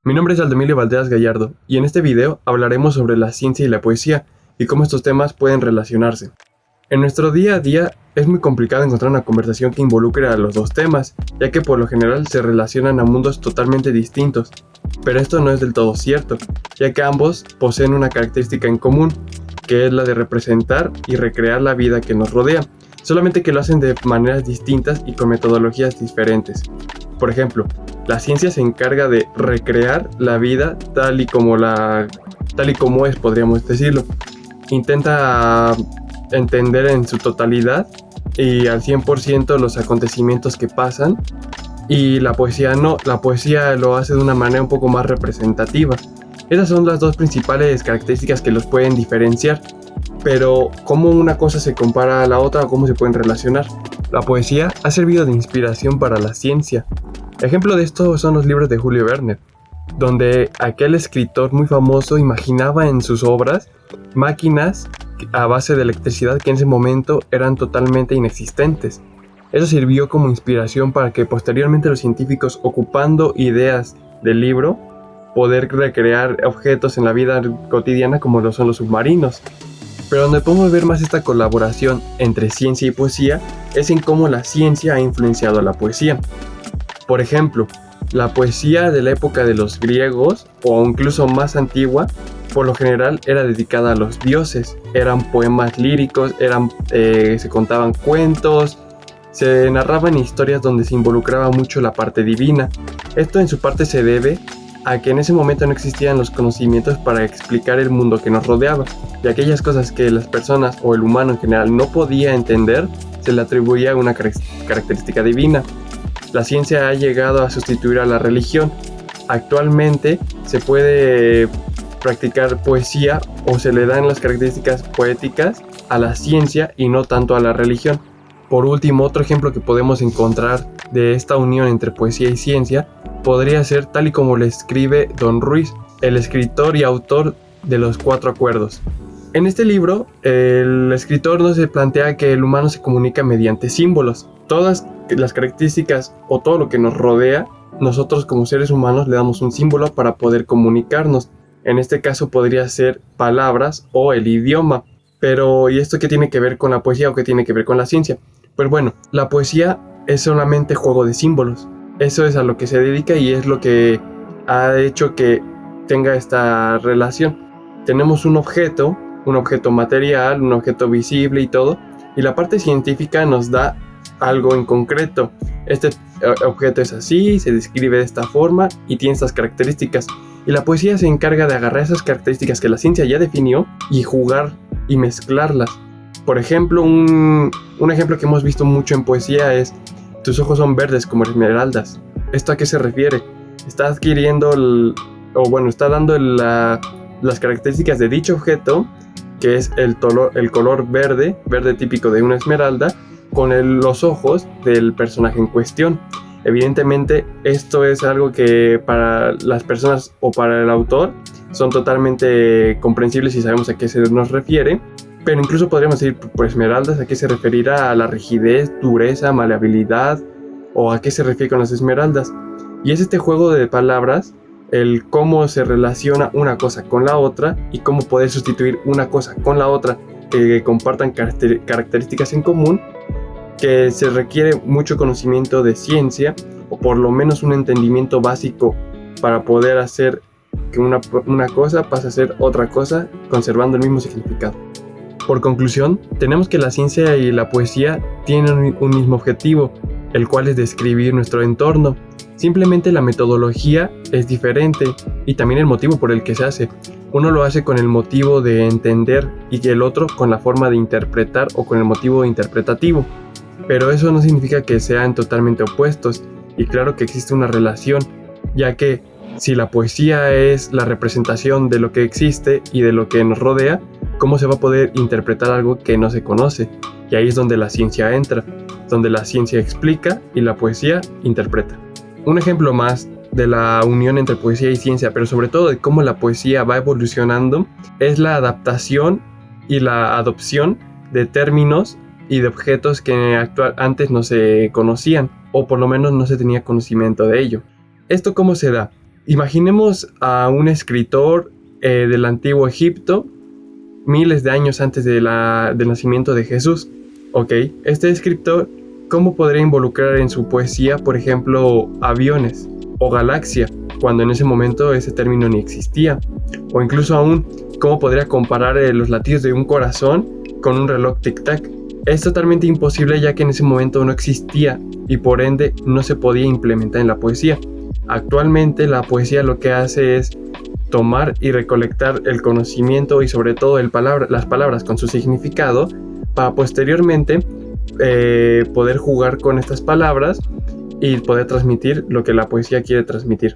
Mi nombre es Aldemilio Valderas Gallardo y en este video hablaremos sobre la ciencia y la poesía y cómo estos temas pueden relacionarse. En nuestro día a día es muy complicado encontrar una conversación que involucre a los dos temas, ya que por lo general se relacionan a mundos totalmente distintos. Pero esto no es del todo cierto, ya que ambos poseen una característica en común, que es la de representar y recrear la vida que nos rodea, solamente que lo hacen de maneras distintas y con metodologías diferentes. Por ejemplo, la ciencia se encarga de recrear la vida tal y como es, podríamos decirlo. Intenta entender en su totalidad y al 100% los acontecimientos que pasan, y la poesía no, la poesía lo hace de una manera un poco más representativa. Esas son las dos principales características que los pueden diferenciar, pero ¿cómo una cosa se compara a la otra o cómo se pueden relacionar? La poesía ha servido de inspiración para la ciencia. Ejemplo de esto son los libros de Julio Verne, donde aquel escritor muy famoso imaginaba en sus obras máquinas a base de electricidad que en ese momento eran totalmente inexistentes. Eso sirvió como inspiración para que posteriormente los científicos, ocupando ideas del libro, poder recrear objetos en la vida cotidiana como lo son los submarinos. Pero donde podemos ver más esta colaboración entre ciencia y poesía es en cómo la ciencia ha influenciado a la poesía. Por ejemplo, la poesía de la época de los griegos, o incluso más antigua, por lo general era dedicada a los dioses. Eran poemas líricos, se contaban cuentos, se narraban historias donde se involucraba mucho la parte divina. Esto en su parte se debe a que en ese momento no existían los conocimientos para explicar el mundo que nos rodeaba, y aquellas cosas que las personas o el humano en general no podía entender, se le atribuía una característica divina. La ciencia ha llegado a sustituir a la religión. Actualmente se puede practicar poesía o se le dan las características poéticas a la ciencia y no tanto a la religión. Por último, otro ejemplo que podemos encontrar de esta unión entre poesía y ciencia podría ser tal y como le escribe Don Ruiz, el escritor y autor de Los Cuatro Acuerdos. En este libro, el escritor nos plantea que el humano se comunica mediante símbolos. Todas las características o todo lo que nos rodea, nosotros como seres humanos le damos un símbolo para poder comunicarnos. En este caso podría ser palabras o el idioma. Pero, ¿y esto qué tiene que ver con la poesía o qué tiene que ver con la ciencia? Pues bueno, la poesía es solamente juego de símbolos. Eso es a lo que se dedica y es lo que ha hecho que tenga esta relación. Tenemos un objeto material, un objeto visible y todo, y la parte científica nos da algo en concreto. Este objeto es así, se describe de esta forma y tiene estas características. Y la poesía se encarga de agarrar esas características que la ciencia ya definió y jugar y mezclarlas. Por ejemplo, un ejemplo que hemos visto mucho en poesía es: tus ojos son verdes como esmeraldas. ¿Esto a qué se refiere? Está adquiriendo está dando las características de dicho objeto, que es el color verde típico de una esmeralda, con los ojos del personaje en cuestión. Evidentemente, esto es algo que para las personas o para el autor son totalmente comprensibles si sabemos a qué se nos refiere. Pero incluso podríamos decir, por esmeraldas, ¿a qué se referirá? ¿A la rigidez, dureza, maleabilidad? ¿O a qué se refiere con las esmeraldas? Y es este juego de palabras, el cómo se relaciona una cosa con la otra y cómo poder sustituir una cosa con la otra que compartan características en común, que se requiere mucho conocimiento de ciencia o por lo menos un entendimiento básico para poder hacer que una cosa pase a ser otra cosa conservando el mismo significado. Por conclusión, tenemos que la ciencia y la poesía tienen un mismo objetivo, el cual es describir nuestro entorno. Simplemente la metodología es diferente y también el motivo por el que se hace. Uno lo hace con el motivo de entender y el otro con la forma de interpretar o con el motivo interpretativo. Pero eso no significa que sean totalmente opuestos, y claro que existe una relación, ya que si la poesía es la representación de lo que existe y de lo que nos rodea, ¿cómo se va a poder interpretar algo que no se conoce? Y ahí es donde la ciencia entra, donde la ciencia explica y la poesía interpreta. Un ejemplo más de la unión entre poesía y ciencia, pero sobre todo de cómo la poesía va evolucionando, es la adaptación y la adopción de términos y de objetos que antes no se conocían, o por lo menos no se tenía conocimiento de ello. ¿Esto cómo se da? Imaginemos a un escritor del antiguo Egipto, miles de años antes del nacimiento de Jesús. Ok, este escritor, ¿cómo podría involucrar en su poesía, por ejemplo, aviones o galaxia, cuando en ese momento ese término ni existía? O incluso aún, ¿cómo podría comparar los latidos de un corazón con un reloj tic-tac? Es totalmente imposible, ya que en ese momento no existía y por ende no se podía implementar en la poesía. Actualmente la poesía lo que hace es tomar y recolectar el conocimiento y sobre todo las palabras con su significado para posteriormente poder jugar con estas palabras y poder transmitir lo que la poesía quiere transmitir.